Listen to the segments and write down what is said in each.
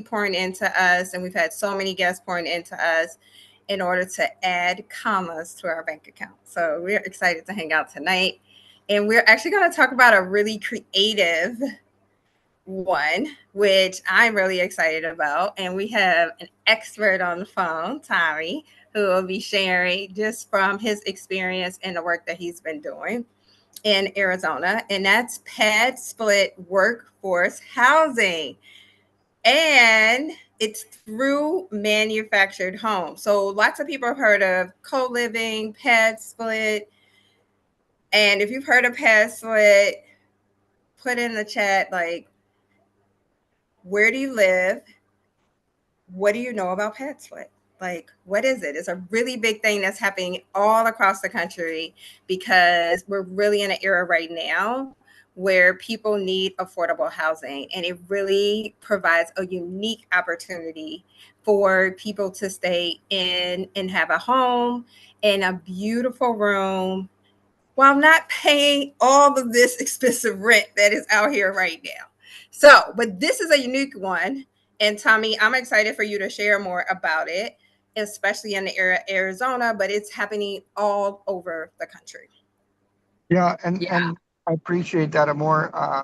pouring into us, and we've had so many guests pouring into us in order to add commas to our bank account. So we're excited to hang out tonight. And we're actually going to talk about a really creative one, which I'm really excited about. And we have an expert on the phone, Tommy, who will be sharing just from his experience and the work that he's been doing in Arizona. And that's pad split workforce housing. And it's through manufactured homes. So lots of people have heard of co-living, pad split. And if you've heard of pad split, put in the chat, like, where do you live? What do you know about pad split? Like, what is it? It's a really big thing that's happening all across the country because we're really in an era right now where people need affordable housing. And it really provides a unique opportunity for people to stay in and have a home in a beautiful room while not paying all of this expensive rent that is out here right now. So, but this is a unique one. And Tommy, I'm excited for you to share more about it, especially in the area of Arizona, but it's happening all over the country. Yeah, and I appreciate that, Amor.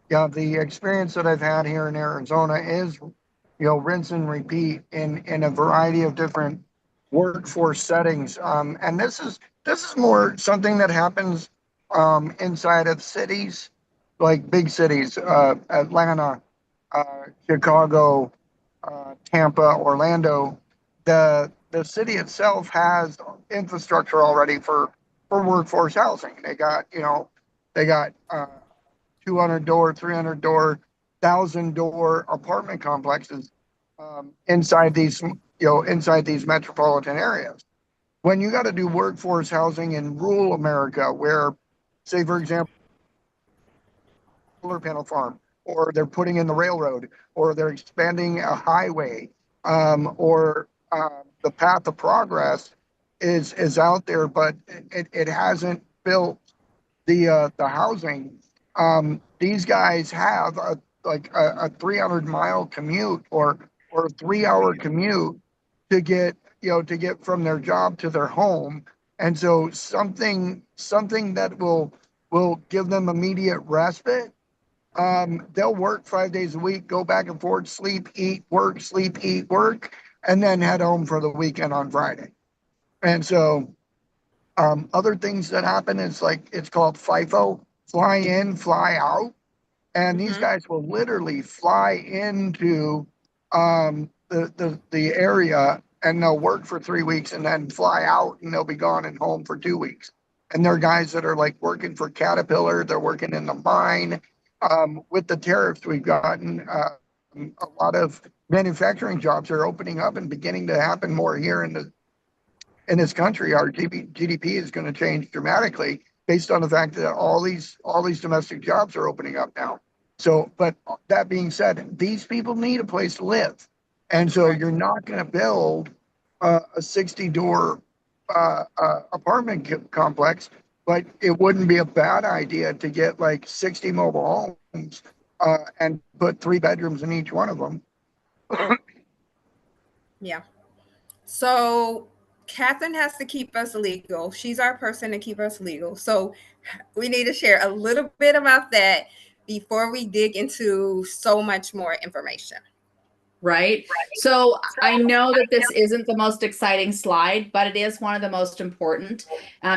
Yeah, the experience that I've had here in Arizona is, rinse and repeat in a variety of different workforce settings. And this is more something that happens inside of cities, like big cities, Atlanta, Chicago, Tampa, Orlando. The city itself has infrastructure already for workforce housing. They got 200 door, 300 door, 1,000 door apartment complexes inside these metropolitan areas. When you got to do workforce housing in rural America, where, say, for example, solar panel farm, or they're putting in the railroad, or they're expanding a highway, or the path of progress is out there, but it hasn't built the housing. These guys have a 300-mile commute or a 3 hour commute to get from their job to their home, and so something that will give them immediate respite. They'll work 5 days a week, go back and forth, sleep, eat, work, and then head home for the weekend on Friday. And so other things that happen is, like, it's called FIFO, fly in, fly out. And these Mm-hmm. guys will literally fly into the area, and they'll work for 3 weeks and then fly out, and they'll be gone and home for 2 weeks. And they're guys that are like working for Caterpillar, they're working in the mine. With the tariffs we've gotten, a lot of manufacturing jobs are opening up and beginning to happen more here in this country. Our GDP is going to change dramatically based on the fact that all these domestic jobs are opening up now. So, but that being said, these people need a place to live, and so Right. you're not going to build a 60-door apartment complex, but it wouldn't be a bad idea to get like 60 mobile homes and put 3 bedrooms in each one of them. Yeah. So Catherine has to keep us legal. She's our person to keep us legal. So we need to share a little bit about that before we dig into so much more information. Right? So I know that this isn't the most exciting slide, but it is one of the most important.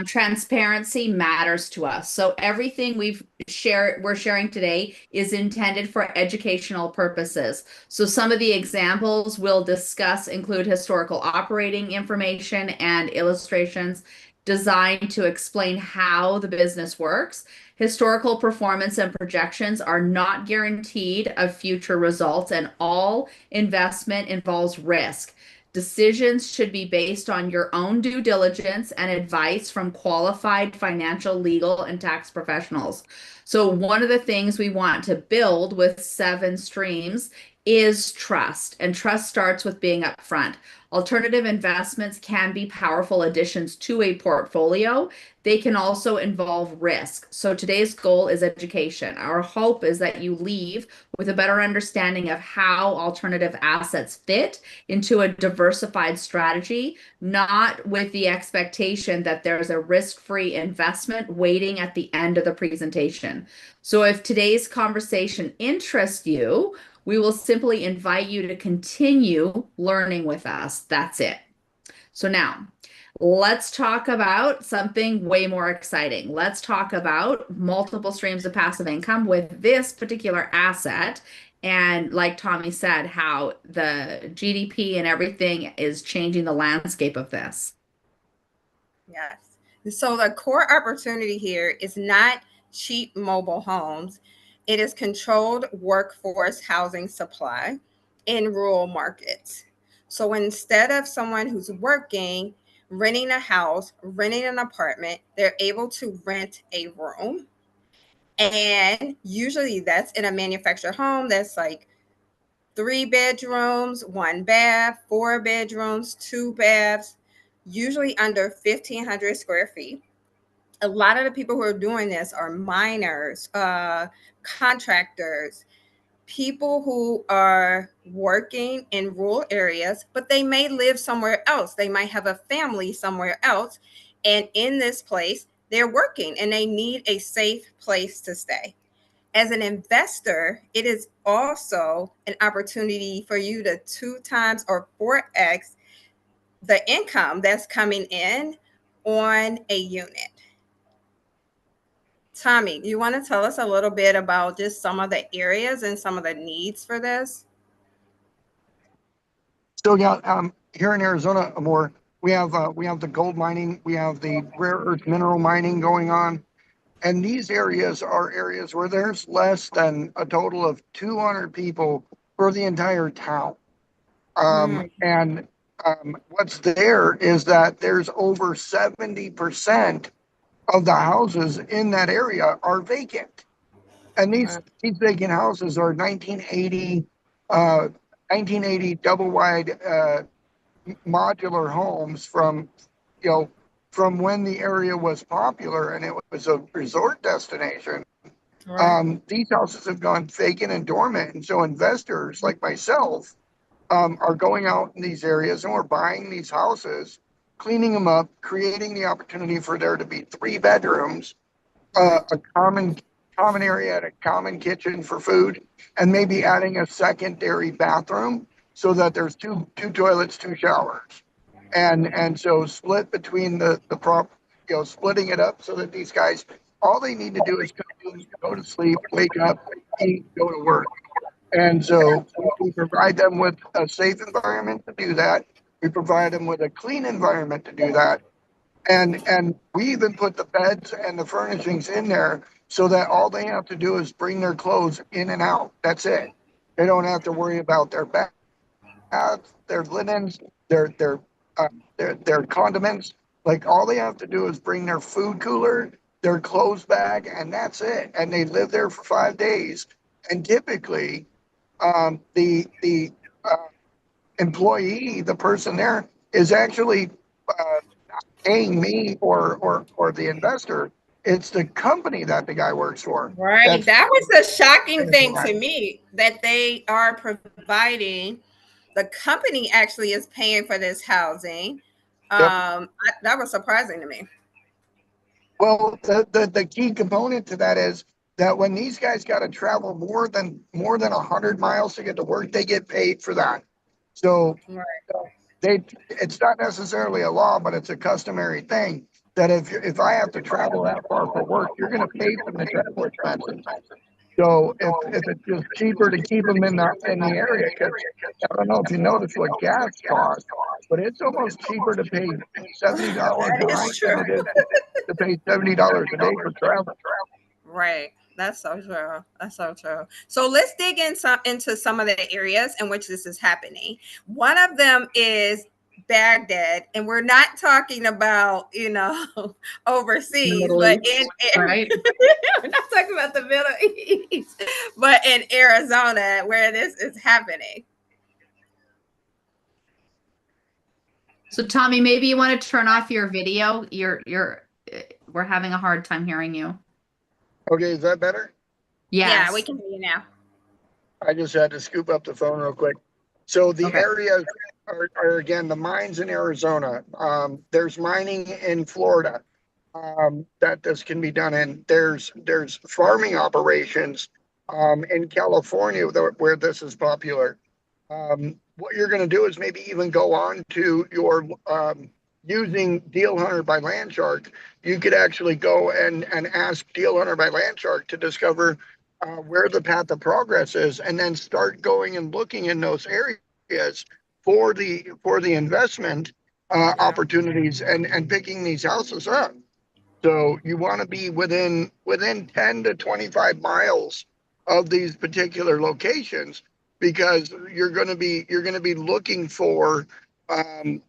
Transparency matters to us. So everything we're sharing today is intended for educational purposes. So some of the examples we'll discuss include historical operating information and illustrations designed to explain how the business works. Historical performance and projections are not guaranteed of future results, and all investment involves risk. Decisions should be based on your own due diligence and advice from qualified financial, legal, and tax professionals. So one of the things we want to build with 7 streams is trust, and trust starts with being upfront. Alternative investments can be powerful additions to a portfolio. They can also involve risk. So today's goal is education. Our hope is that you leave with a better understanding of how alternative assets fit into a diversified strategy, not with the expectation that there's a risk-free investment waiting at the end of the presentation. So if today's conversation interests you, we will simply invite you to continue learning with us. That's it. So now, let's talk about something way more exciting. Let's talk about multiple streams of passive income with this particular asset. And like Tommy said, how the GDP and everything is changing the landscape of this. Yes. So the core opportunity here is not cheap mobile homes. It is controlled workforce housing supply in rural markets. So instead of someone who's working, renting a house, renting an apartment, they're able to rent a room. And usually that's in a manufactured home that's like 3 bedrooms, 1 bath, 4 bedrooms, 2 baths, usually under 1,500 square feet. A lot of the people who are doing this are miners, contractors, people who are working in rural areas, but they may live somewhere else. They might have a family somewhere else. And in this place, they're working and they need a safe place to stay. As an investor, it is also an opportunity for you to 2 times or 4x the income that's coming in on a unit. Tommy, you want to tell us a little bit about just some of the areas and some of the needs for this? So yeah, here in Arizona, Amor, we have the gold mining, we have the rare earth mineral mining going on, and these areas are areas where there's less than a total of 200 people for the entire town. Mm, And what's there is that there's over 70% of the houses in that area are vacant. And okay. these vacant houses are uh, 1980 double wide modular homes from, you know, from when the area was popular and it was a resort destination. Right. These houses have gone vacant and dormant. And so investors like myself are going out in these areas and we're buying these houses, cleaning them up, creating the opportunity for there to be 3 bedrooms, Right. a common area and a common kitchen for food, and maybe adding a secondary bathroom so that there's two toilets, 2 showers, and so split between the prop, splitting it up so that these guys, all they need to do is come in, go to sleep, wake up, eat, go to work. And so we provide them with a safe environment to do that. We provide them with a clean environment to do that. And we even put the beds and the furnishings in there so that all they have to do is bring their clothes in and out. That's it. They don't have to worry about their baths, their linens, their their their condiments. Like all they have to do is bring their food cooler, their clothes bag, and that's it. And they live there for 5 days. And typically, the employee, the person there, is actually uh, paying me or the investor. It's the company that the guy works for Right. that's That was the shocking paying for thing that. to me that they are providing. The company actually is paying for this housing. Yep. That was surprising to me. Well, the key component to that is that when these guys got to travel more than 100 miles to get to work, they get paid for that. So Right. they it's not necessarily a law, but it's a customary thing that if I have to travel that far for work, you're going to pay for the travel expenses. So if it's just cheaper to keep them in the area, because I don't know if you notice what gas costs, but it's almost cheaper to pay $70 That a is night than true. it is to pay $70 a day for travel. Right. That's so true. That's so true. So let's dig into some of the areas in which this is happening. One of them is Baghdad, and we're not talking about, overseas, Middle but East, right? we're not talking about the Middle East, but in Arizona where this is happening. So Tommy, maybe you want to turn off your video. We're having a hard time hearing you. Okay, is that better? Yeah, we Yes. can hear you now. I just had to scoop up the phone real quick. So the Okay. areas are again the mines in Arizona. There's mining in Florida that this can be done in. There's farming operations in California where this is popular. What you're going to do is maybe even go on to your using Deal Hunter by Landshark. You could actually go and ask Deal Hunter by Landshark to discover where the path of progress is, and then start going and looking in those areas for the investment opportunities and picking these houses up. So you want to be within 10 to 25 miles of these particular locations, because you're going to be looking for an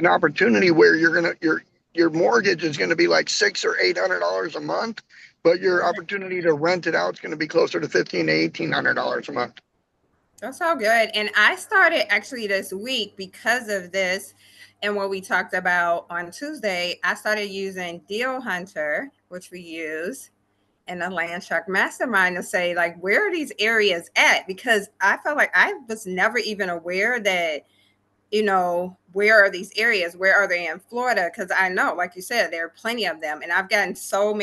opportunity where your mortgage is going to be like $600 or $800 a month, but your opportunity to rent it out is going to be closer to $1,500 to $1,800 a month. That's all good. And I started actually this week because of this. And what we talked about on Tuesday, I started using Deal Hunter, which we use in the Land Shark Mastermind, to say, like, where are these areas at? Because I felt like I was never even aware that, where are these areas? Where are they in Florida? Because I know, like you said, there are plenty of them. And I've gotten so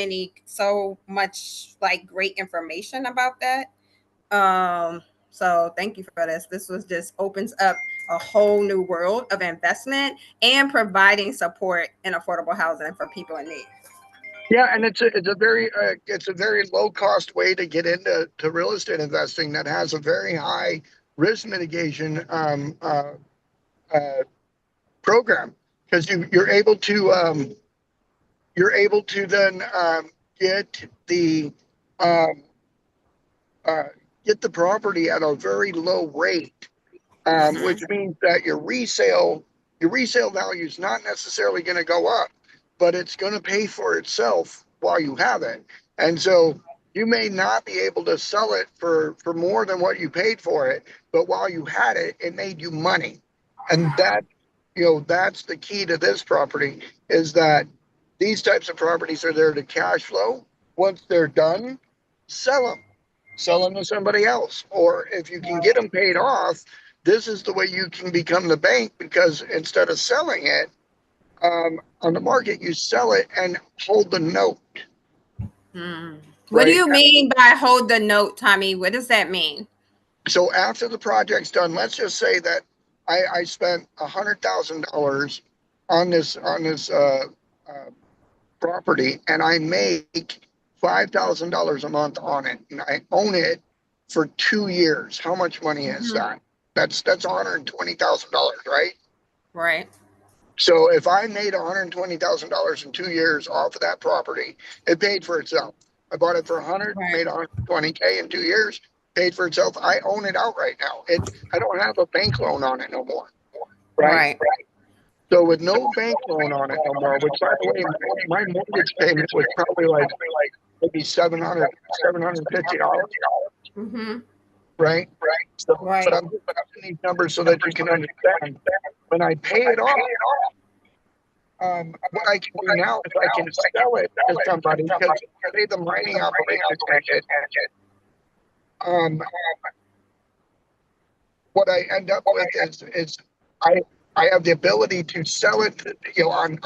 much like great information about that. So thank you for this. This was just opens up a whole new world of investment and providing support in affordable housing for people in need. Yeah, and it's a very low cost way to get into real estate investing that has a very high risk mitigation program, because you're able to then get the um, uh, get the property at a very low rate, Mm-hmm. which means that your resale value is not necessarily going to go up, but it's going to pay for itself while you have it. And so you may not be able to sell it for more than what you paid for it, but while you had it, it made you money. And that's the key to this property, is that these types of properties are there to cash flow. Once they're done, sell them. Sell them to somebody else. Or if you can get them paid off, this is the way you can become the bank, because instead of selling it on the market, you sell it and hold the note. Hmm. What do Right. you mean by hold the note, Tommy? What does that mean? So after the project's done, let's just say that I spent $100,000 on this property, and I make $5,000 a month on it, and I own it for 2 years. How much money is Mm-hmm. that? That's $120,000, right? Right. So if I made $120,000 in 2 years off of that property, it paid for itself. I bought it for 100, Right. made 120K in 2 years, paid for itself. I own it outright now. I don't have a bank loan on it no more, right? Right. So with no bank loan on it no more, which by the way, my mortgage payment was probably like maybe 750 dollars, Mm-hmm. right? So, but Right. I'm just using these numbers so that you can understand. When I pay it off, what I can do now is I can sell it to somebody, because say the mining operation ended. Um, what I end up with is I I have the ability to sell it, on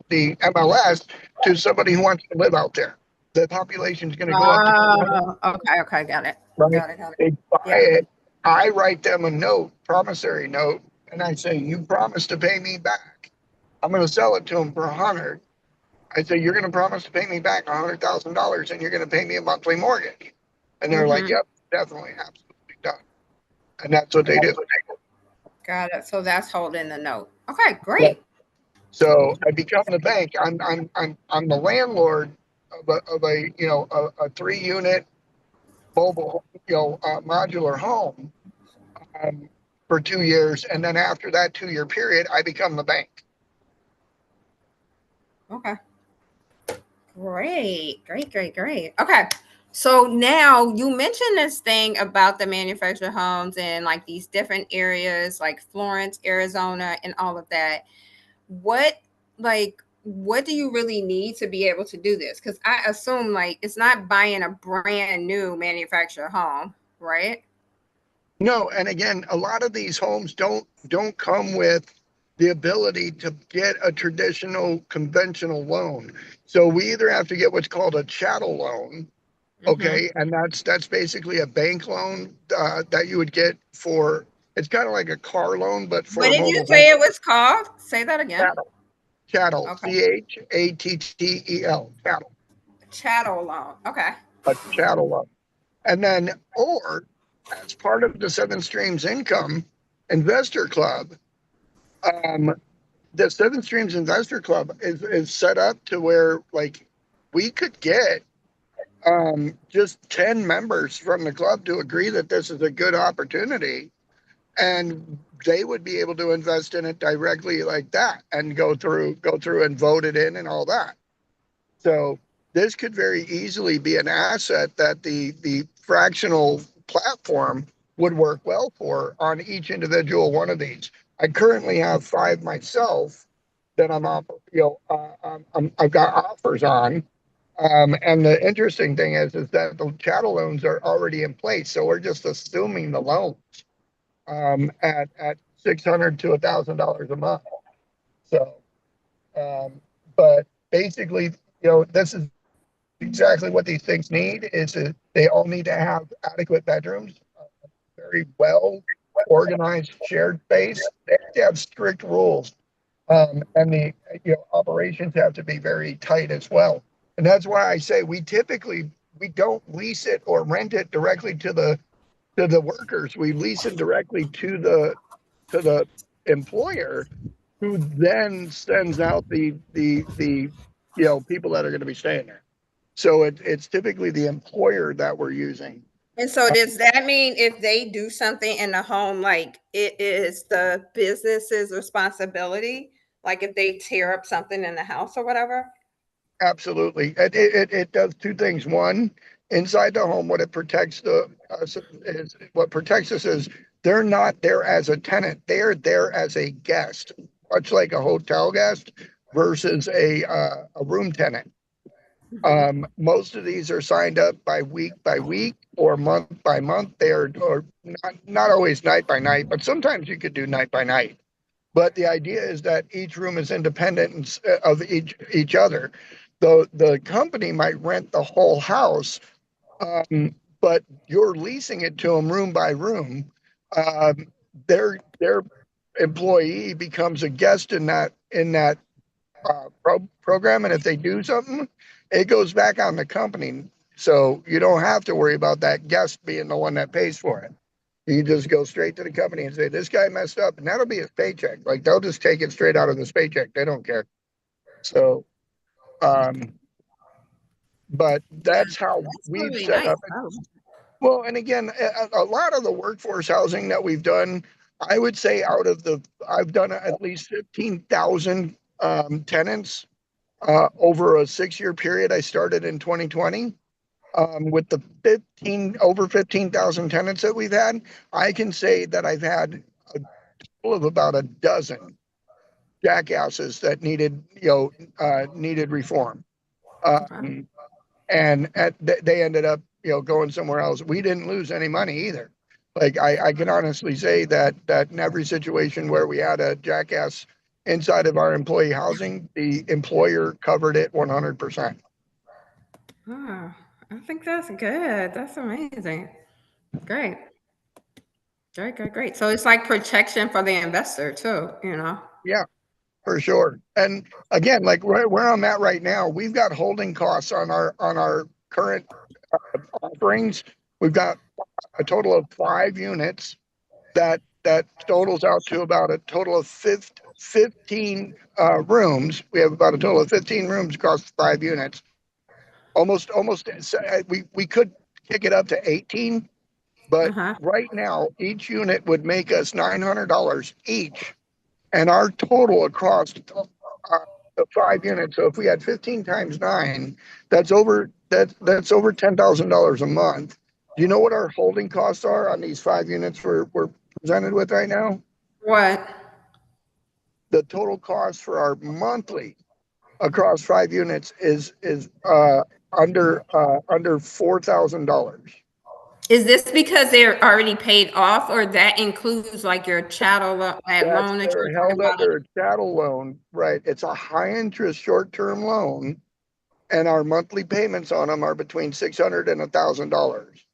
the MLS to somebody who wants to live out there. The population is going to go up to 200, Oh, okay. Okay. Got it. right? Got it. Got it. They buy Yeah. it. I write them a note, promissory note, and I say, "You promise to pay me back. I'm going to sell it to them for 100." I say, "You're going to promise to pay me back $100,000, and you're going to pay me a monthly mortgage." And they're like, Mm-hmm. "Yep, definitely, absolutely done." And that's what they do. Got it. So that's holding the note. Okay. Yeah. Great. So I become the bank. I'm the landlord of a 3 unit mobile, modular home. Um, for 2 years. And then after that 2 year period, I become the bank. Okay. Great. Okay. So now you mentioned this thing about the manufactured homes and like these different areas like Florence, Arizona, and all of that. What what do you really need to be able to do this? Because I assume like it's not buying a brand new manufactured home, right? No, and again, a lot of these homes don't come with the ability to get a traditional conventional loan. So we either have to get what's called a chattel loan, Mm-hmm. okay, and that's basically a bank loan that you would get for. It's kind of like a car loan, but What for a did you mobile home. say it was called? Say that again. Chattel, chattel, Okay. Chattel, chattel, Chattel loan. Okay. a chattel loan, and then or as part of the Seven Streams Income Investor Club. Um, the Seven Streams Investor Club is set up to where like we could get just 10 members from the club to agree that this is a good opportunity, and they would be able to invest in it directly like that and go through and vote it in and all that. So this could very easily be an asset that the fractional platform would work well for on each individual one of these. I currently have five myself that I've got offers on. And the interesting thing is that the chattel loans are already in place, so we're just assuming the loans at $600 to $1,000 a month. So, but basically, this is exactly what these things need. Is that they all need to have adequate bedrooms, very well organized shared space. They have to have strict rules, and the operations have to be very tight as well. And that's why I say we don't lease it or rent it directly to the workers. We lease it directly to the employer, who then sends out the people that are going to be staying there. So it's typically the employer that we're using. And so does that mean if they do something in the home, like it is the business's responsibility? Like if they tear up something in the house or whatever? Absolutely. It does two things. One, inside the home, what protects us is they're not there as a tenant. They're there as a guest, much like a hotel guest versus a room tenant. Mhm. Most of these are signed up by week or month by month. They are or not always night by night, but sometimes you could do night by night. But the idea is that each room is independent of each other. The company might rent the whole house, but you're leasing it to them room by room. Their employee becomes a guest in that program, and if they do something, it goes back on the company. So you don't have to worry about that guest being the one that pays for it. You just go straight to the company and say, this guy messed up, and that'll be his paycheck. Like they'll just take it straight out of his paycheck. They don't care. So, um, but that's how That's we've really set nice. up. Oh. Well, and again, a lot of the workforce housing that we've done, I would say I've done at least 15,000 tenants over a 6 year period. I started in 2020. With the over 15,000 tenants that we've had, I can say that I've had a total of about a dozen jackasses that needed reform. Okay. Um, and they ended up, going somewhere else. We didn't lose any money either. Like I can honestly say that in every situation where we had a jackass inside of our employee housing, the employer covered it 100%. Oh, I think that's good. That's amazing. Great. Great. So it's like protection for the investor too, you know? Yeah, for sure. And again, like where I'm at right now, we've got holding costs on our current offerings. We've got a total of 5 units that totals out to about a total of 15 rooms. We have about a total of 15 rooms across 5 units. Almost, we could kick it up to 18, But Uh-huh. right now, each unit would make us $900 each. And our total across the 5 units. So if we had 15 times nine, that's over $10,000 a month. Do you know what our holding costs are on these 5 units we're presented with right now? What? The total cost for our monthly across 5 units is under $4,000. Is this because they're already paid off, or that includes like your that That's loan that you were they're talking held about? under a chattel loan, right? It's a high interest short term loan, and our monthly payments on them are between $600 and $1,000.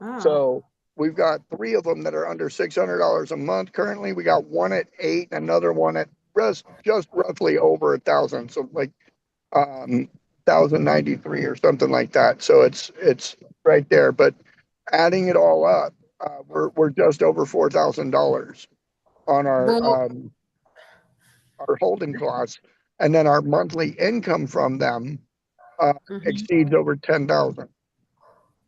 Oh, So we've got three of them that are under $600 a month currently. We got one at 8, and another one at just roughly over 1,000. So like 1,093 or something like that. So it's right there. But adding it all up, we're just over $4,000 on well, our holding costs, and then our monthly income from them mhm. exceeds over 10,000.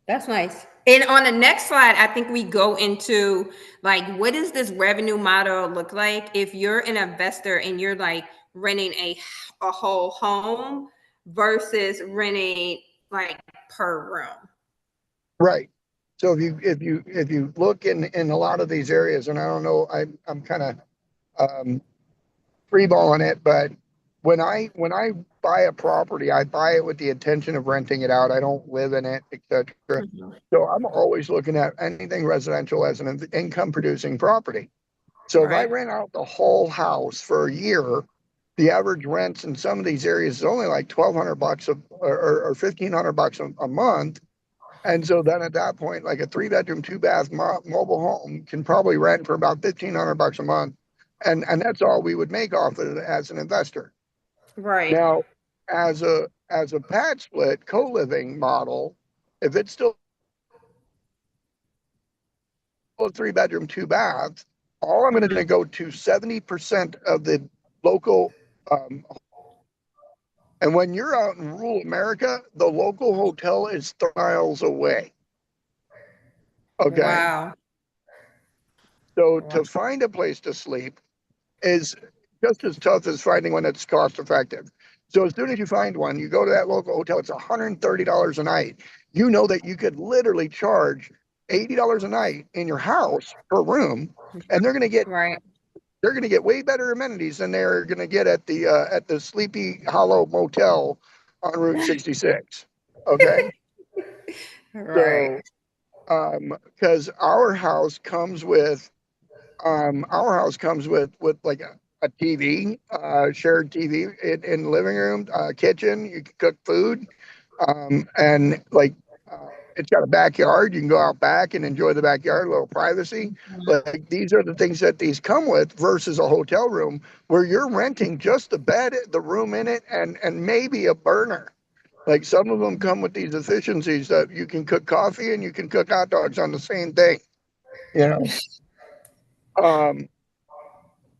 That's nice. And on the next slide, I think we go into like what does this revenue model look like if you're an investor and you're like renting a whole home versus renting like per room. Right. So if you look in a lot of these areas, and I don't know, I'm kind of um, freeballing it, but when I buy a property, I buy it with the intention of renting it out. I don't live in it, etc. Mhm. So I'm always looking at anything residential as an income producing property. So if I Right. rent out the whole house for a year, the average rents in some of these areas is only like $1,200 or $1,500 a month. And so then at that point, like a 3 bedroom, 2 bath mobile home can probably rent for about $1,500 a month. And that's all we would make off of it as an investor. Right. Now, as a pad split co-living model, if it's still a 3 bedroom, 2 bath, all I'm going to go to 70% of the local. Um, and when you're out in rural America, the local hotel is 3 miles away. Okay. Wow. So Wow. to find a place to sleep is just as tough as finding one that's cost effective. So as soon as you find one, you go to that local hotel, it's $130 a night. You know that you could literally charge $80 a night in your house per room, and Right. they're going to get way better amenities than they're going to get at the Sleepy Hollow Motel on Route 66. Okay, Right. so because our house comes with like a TV, shared TV in the living room, kitchen. You can cook food, and like it's got a backyard. You can go out back and enjoy the backyard, a little privacy. Like these are the things that these come with versus a hotel room where you're renting just the bed, the room in it, and maybe a burner. Like some of them come with these efficiencies that you can cook coffee and you can cook hot dogs on the same thing. You know. Um,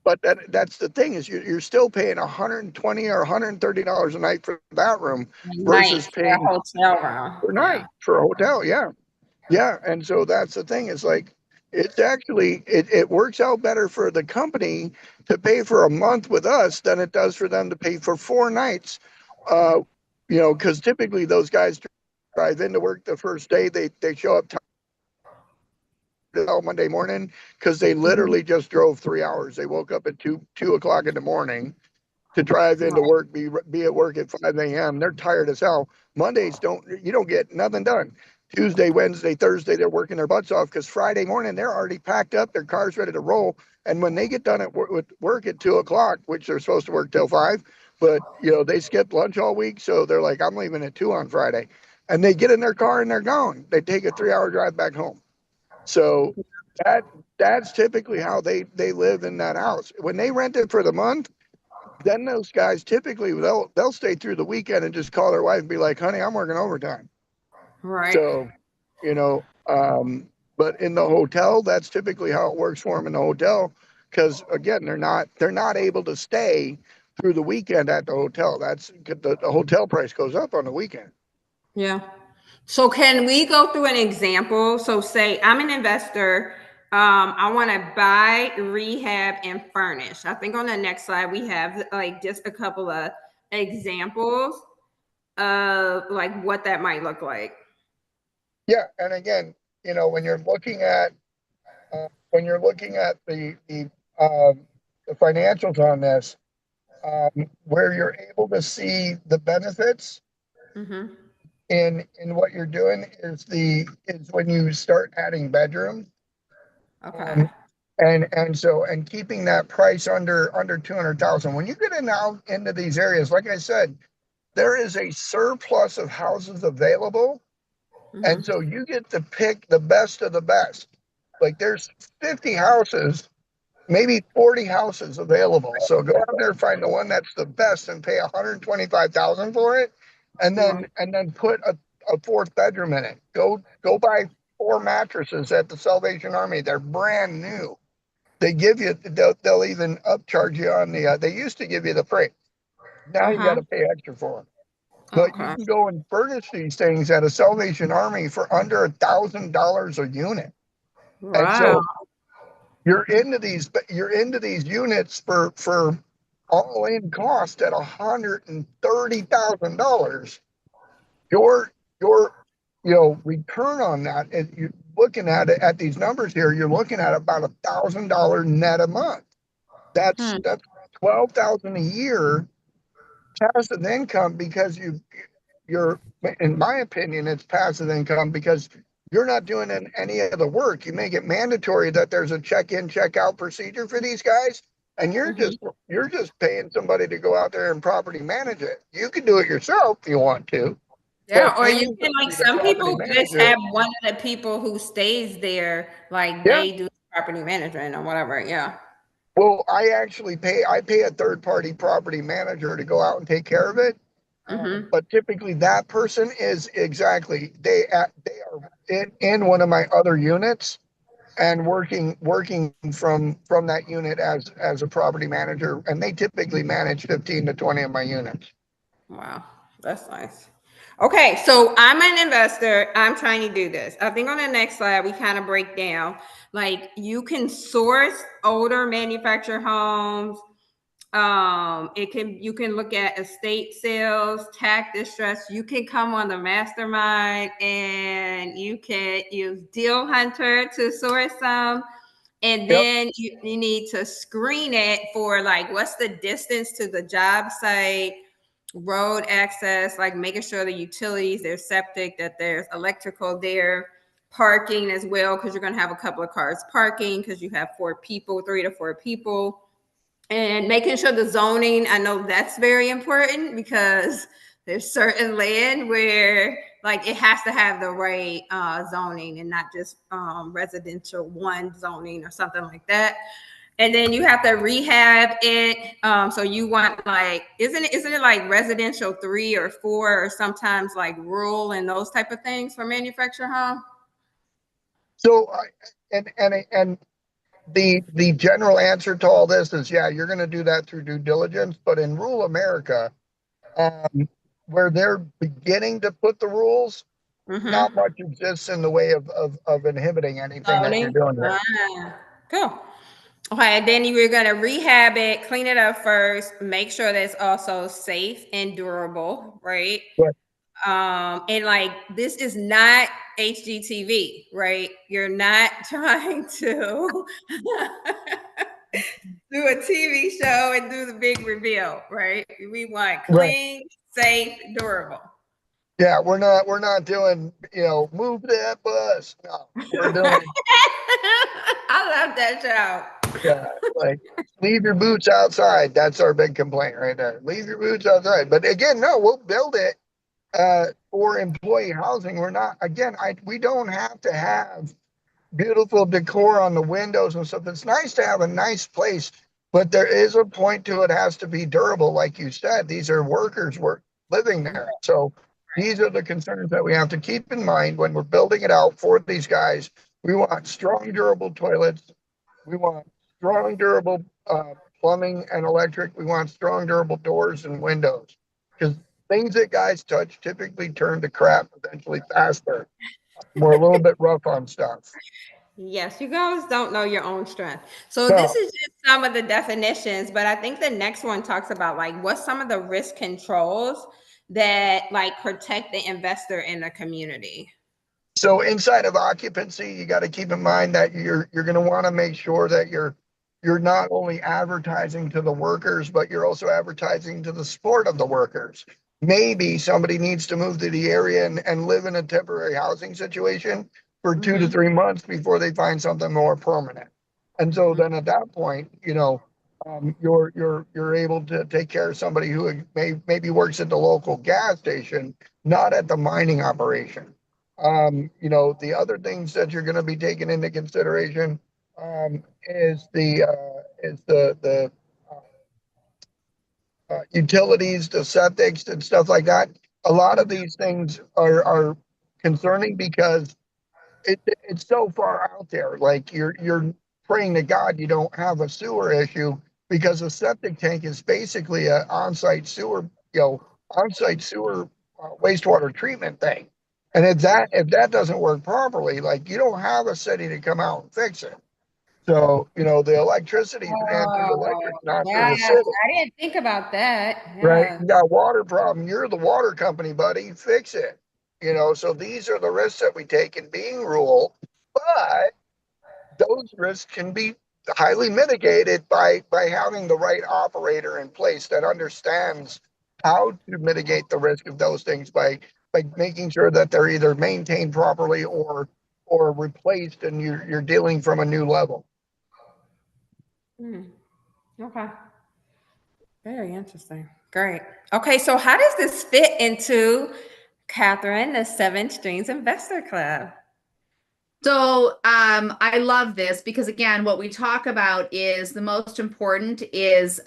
but that's the thing is you're still paying 120 or $130 a night for that room Night versus for a paying hotel room. per Yeah. night for a hotel. Yeah. Yeah. And so that's the thing is like, it's actually, it works out better for the company to pay for a month with us than it does for them to pay for 4 nights. Uh, cause typically those guys drive into work the first day, they show up Monday morning because they Mhm. literally just drove 3 hours. They woke up at two o'clock in the morning to drive into Right. work, be at work at 5 a.m. They're tired as hell. Mondays you don't get nothing done. Tuesday, Wednesday, Thursday, they're working their butts off because Friday morning they're already packed up, their car's ready to roll. And when they get done with work at 2 o'clock, which they're supposed to work till 5, but they skipped lunch all week, so they're like, I'm leaving at 2 on Friday, and they get in their car and they're gone. They take a 3 hour drive back home. So that that's typically how they live in that house. When they rent it for the month, then those guys typically they'll stay through the weekend and just call their wife and be like, "Honey, I'm working overtime." Right. So, you know, but in the hotel, that's typically how it works for them in the hotel, because again, they're not able to stay through the weekend at the hotel. The hotel price goes up on the weekend. Yeah. So can we go through an example? So say I'm an investor. I want to buy, rehab, and furnish. I think on the next slide we have like just a couple of examples of like what that might look like. Yeah, and again, when you're looking at the financials on this, where you're able to see the benefits Mm-hmm. in what you're doing is when you start adding bedrooms. Okay. Um, and keeping that price under 200,000. When you get into these areas, like I said, there is a surplus of houses available, and Mm-hmm. so you get to pick the best of the best. Like there's 50 houses, maybe 40 houses available. So go out there, find the one that's the best, and pay 125,000 for it, and then put a fourth bedroom in it. Go buy four mattresses at the Salvation Army. They're brand new. They give you they'll even upcharge you on the. They used to give you the freight. Now you got Uh-huh. to pay extra for them. But you Okay. can go and furnish these things at a Salvation Army for under $1,000 a unit. And Wow. so you're into these units for all in cost at $130,000. Your return on that, and you're looking at it at these numbers here, you're looking at about $1,000 net a month. That's Hmm. that's 12,000 a year passive income because you're, in my opinion, it's passive income because you're not doing any of the work. You make it mandatory that there's a check-in, check-out procedure for these guys, and you're Mm-hmm. just paying somebody to go out there and property manage it. You can do it yourself if you want to, Yeah, but or you paying can like somebody to some property people manage just it, have one of the people who stays there, like yeah. they do property management or whatever. Yeah. Well, I pay a third party property manager to go out and take care of it. Mm-hmm. But typically that person is exactly they are in one of my other units and working from that unit as a property manager, and they typically manage 15 to 20 of my units. Wow, that's nice. Okay, so I'm an investor. I'm trying to do this. I think on the next slide we kind of break down like you can source older manufactured homes. You can look at estate sales, tax distress. You can come on the mastermind and you can use Deal Hunter to source some. And Yep. then you need to screen it for like what's the distance to the job site, road access, like making sure the utilities, there's septic, that there's electrical there, parking as well, because you're going to have a couple of cars parking because you have 4 people, 3 to 4 people, and making sure the zoning, I know that's very important because there's certain land where like it has to have the right zoning and not just residential one zoning or something like that. And then you have to rehab it. So you want like, isn't it like residential 3 or 4 or sometimes like rural and those type of things for manufactured home? So and the general answer to all this is, yeah, you're going to do that through due diligence. But in rural America, um, where they're beginning to put the rules, not Mm-hmm. much exists in the way of inhibiting anything that you're Zoning. doing there. Ah, cool. Okay, and then you were gonna rehab it, clean it up first, make sure that it's also safe and durable, right? But And like this is not HGTV, right? You're not trying to do a TV show and do the big reveal, right? We want right. clean, safe, durable. Yeah, we're not doing, move that bus. No, we're doing, I love that show. yeah, like leave your boots outside. That's our big complaint right there. Leave your boots outside. But again, no, we'll build it for employee housing. We're not, again, we don't have to have beautiful decor on the windows and stuff. It's nice to have a nice place, but there is a point to it. Has to be durable, like you said. These are workers work living there, so these are the concerns that we have to keep in mind when we're building it out for these guys. We want strong, durable toilets. We want strong, durable plumbing and electric. We want strong, durable doors and windows, because things that guys touch typically turn to crap eventually faster. We're a little bit rough on stuff. Yes, you girls don't know your own strength. So this No. is just some of the definitions, but I think the next one talks about like what's some of the risk controls that like protect the investor in the community. So inside of occupancy, you got to keep in mind that you're going to want to make sure that you're not only advertising to the workers, but you're also advertising to the support of the workers. Maybe somebody needs to move to the area and live in a temporary housing situation for 2 to 3 months before they find something more permanent. And so then at that point, you're able to take care of somebody who maybe works at the local gas station, not at the mining operation. The other things that you're going to be taking into consideration is the utilities, the septics, and stuff like that. A lot of these things are concerning because it's so far out there. Like you're praying to God you don't have a sewer issue because a septic tank is basically an on-site sewer, on-site sewer wastewater treatment thing. And if that doesn't work properly, like you don't have a city to come out and fix it. So, the electricity's ran through the Oh, electric, not through the yes. city, I didn't think about that. right? Yeah. You got a water problem. You're the water company, buddy. Fix it. So these are the risks that we take in being rural, but those risks can be highly mitigated by having the right operator in place that understands how to mitigate the risk of those things by making sure that they're either maintained properly or replaced and you're dealing from a new level. Hmm. Okay. Very interesting. Great. Okay, so how does this fit into Catherine, the Seven Streams Investor Club? So I love this because again, what we talk about is the most important is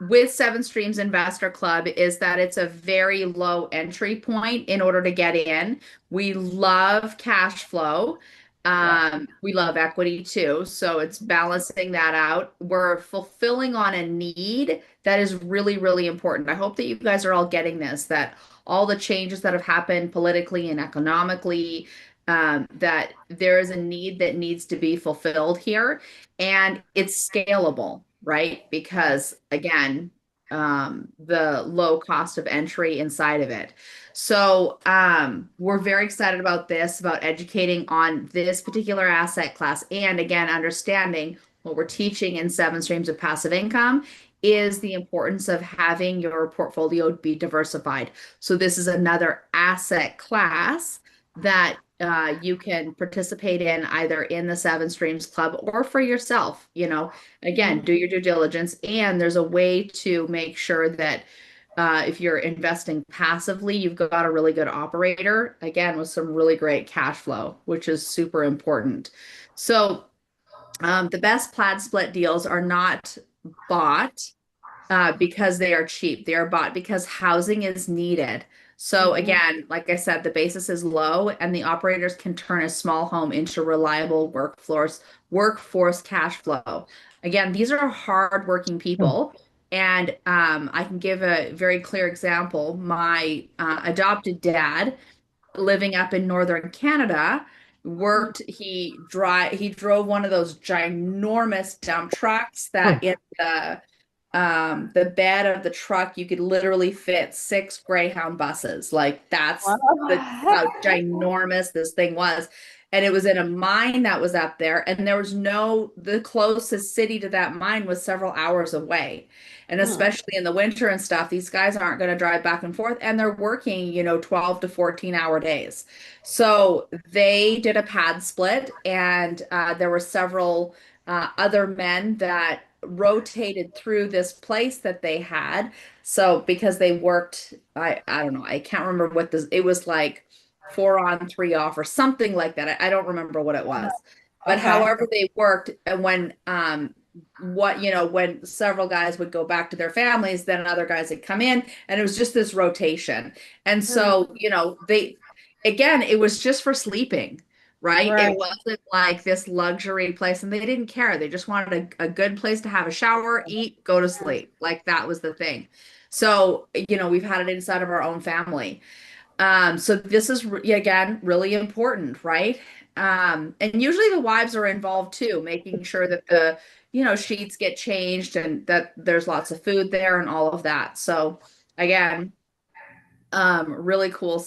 with Seven Streams Investor Club is that it's a very low entry point in order to get in. We love cash flow. Yeah. We love equity too. So it's balancing that out. We're fulfilling on a need that is really, really important. I hope that you guys are all getting this, that all the changes that have happened politically and economically, that there is a need that needs to be fulfilled here, and it's scalable, right? Because again, the low cost of entry inside of it. So we're very excited about this, about educating on this particular asset class, and again, understanding what we're teaching in Seven Streams of Passive Income is the importance of having your portfolio be diversified. So this is another asset class that you can participate in either in the Seven Streams Club or for yourself. Again, do your due diligence. And there's a way to make sure that if you're investing passively, you've got a really good operator, again, with some really great cash flow, which is super important. So the best plaid split deals are not bought because they are cheap. They are bought because housing is needed. So Mhm. again, like I said, the basis is low and the operators can turn a small home into reliable workforce cash flow. Again, these are hardworking people. And I can give a very clear example. My adopted dad, living up in northern Canada, he drove one of those ginormous dump trucks that in the bed of the truck you could literally fit 6 Greyhound buses. Like that's how ginormous this thing was. And it was in a mine that was up there, and there was the closest city to that mine was several hours away. And Mm. especially in the winter and stuff, these guys aren't going to drive back and forth, and they're working, 12 to 14-hour days. So they did a pad split, and there were several other men that rotated through this place that they had. So because they worked, I don't know, I can't remember what this, it was like 4 on 3 off or something like that. I don't remember what it was. But Okay. however they worked, and when several guys would go back to their families, then other guys would come in, and it was just this rotation. And Mm. so, they again, it was just for sleeping. right? Right. It wasn't like this luxury place, and they didn't care. They just wanted a good place to have a shower, eat, go to sleep. Like that was the thing. So, we've had it inside of our own family. So this is again really important, right? And usually the wives are involved too, making sure that the sheets get changed and that there's lots of food there and all of that. So again, really cool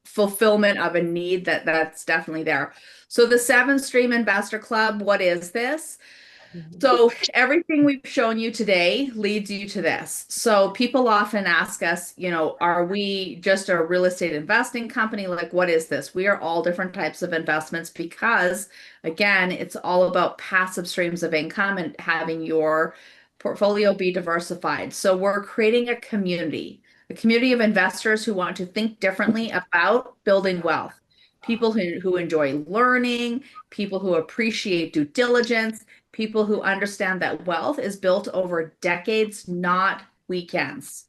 fulfillment of a need that's definitely there. So the Seven Stream Investor Club, what is this? So everything we've shown you today leads you to this. So people often ask us, are we just a real estate investing company? Like, what is this? We are all different types of investments because, again, it's all about passive streams of income and having your portfolio be diversified. So we're creating a community of investors who want to think differently about building wealth. People who enjoy learning, people who appreciate due diligence, people who understand that wealth is built over decades, not weekends.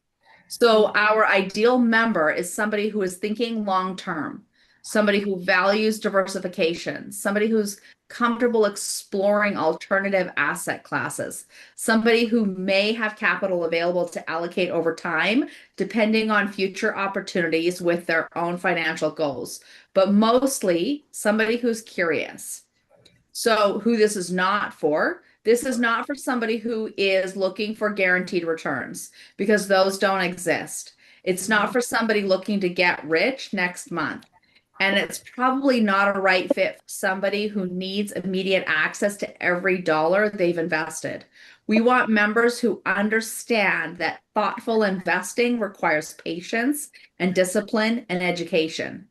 So, our ideal member is somebody who is thinking long term, somebody who values diversification, somebody who's comfortable exploring alternative asset classes, somebody who may have capital available to allocate over time, depending on future opportunities with their own financial goals, but mostly somebody who's curious. So, who this is not for somebody who is looking for guaranteed returns because those don't exist. It's not for somebody looking to get rich next month. And it's probably not a right fit for somebody who needs immediate access to every dollar they've invested. We want members who understand that thoughtful investing requires patience and discipline and education.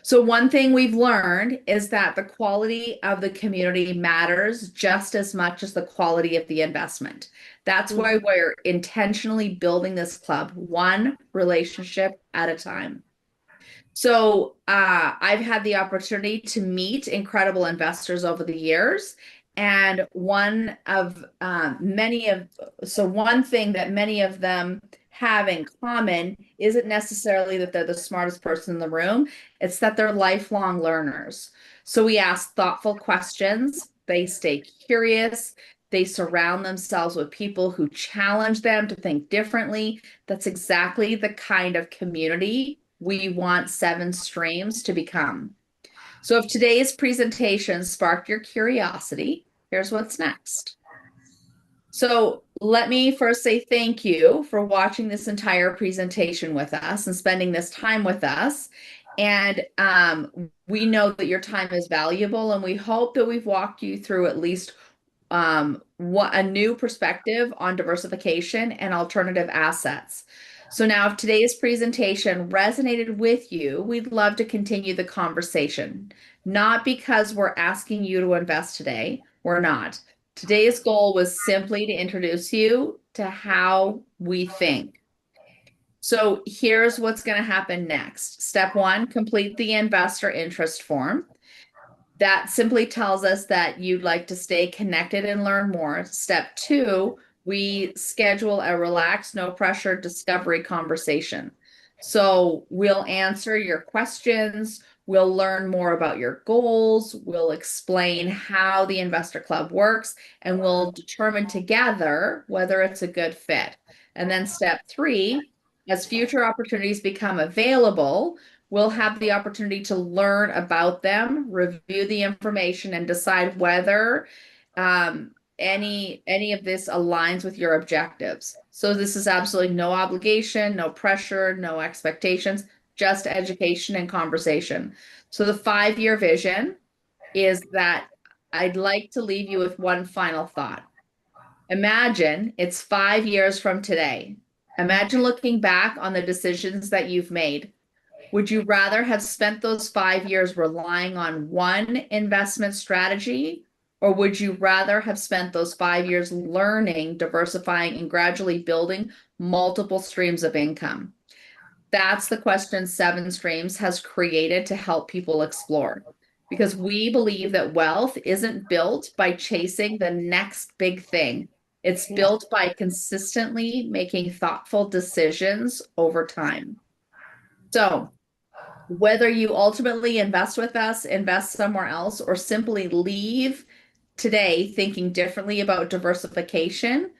So one thing we've learned is that the quality of the community matters just as much as the quality of the investment. That's why we're intentionally building this club one relationship at a time. So I've had the opportunity to meet incredible investors over the years. And one thing that many of them have in common isn't necessarily that they're the smartest person in the room, it's that they're lifelong learners. So we ask thoughtful questions, they stay curious, they surround themselves with people who challenge them to think differently. That's exactly the kind of community we want Seven Streams to become. So if today's presentation sparked your curiosity, here's what's next. So let me first say thank you for watching this entire presentation with us and spending this time with us. And we know that your time is valuable, and we hope that we've walked you through at least what a new perspective on diversification and alternative assets. So now, if today's presentation resonated with you, we'd love to continue the conversation. Not because we're asking you to invest today, we're not. Today's goal was simply to introduce you to how we think. So here's what's going to happen next. Step one, complete the investor interest form. That simply tells us that you'd like to stay connected and learn more. Step two, we schedule a relaxed, no pressure discovery conversation. So we'll answer your questions. We'll learn more about your goals. We'll explain how the Investor Club works, and we'll determine together whether it's a good fit. And then step three, as future opportunities become available, we'll have the opportunity to learn about them, review the information, and decide whether any of this aligns with your objectives. So this is absolutely no obligation, no pressure, no expectations, just education and conversation. So the 5-year vision is that I'd like to leave you with one final thought. Imagine it's 5 years from today. Imagine looking back on the decisions that you've made. Would you rather have spent those 5 years relying on one investment strategy, or would you rather have spent those 5 years learning, diversifying, and gradually building multiple streams of income? That's the question Seven Streams has created to help people explore. Because we believe that wealth isn't built by chasing the next big thing. It's built by consistently making thoughtful decisions over time. So Whether you ultimately invest with us, invest somewhere else, or simply leave today thinking differently about diversification,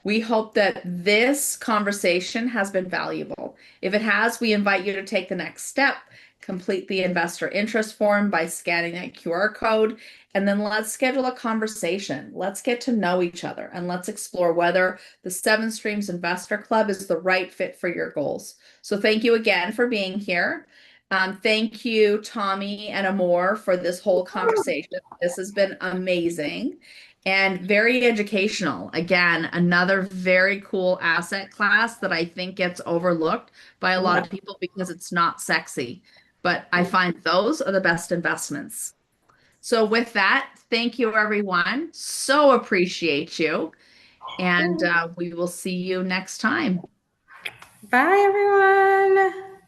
we hope that this conversation has been valuable. If it has, we invite you to take the next step, complete the investor interest form by scanning that QR code, and then let's schedule a conversation. Let's get to know each other and let's explore whether the Seven Streams Investor Club is the right fit for your goals. So thank you again for being here. Thank you, Tommy and Amor, for this whole conversation. This has been amazing and very educational. Again, another very cool asset class that I think gets overlooked by a lot of people because it's not sexy. But I find those are the best investments. So, with that, thank you, everyone. So appreciate you. And we will see you next time. Bye, everyone.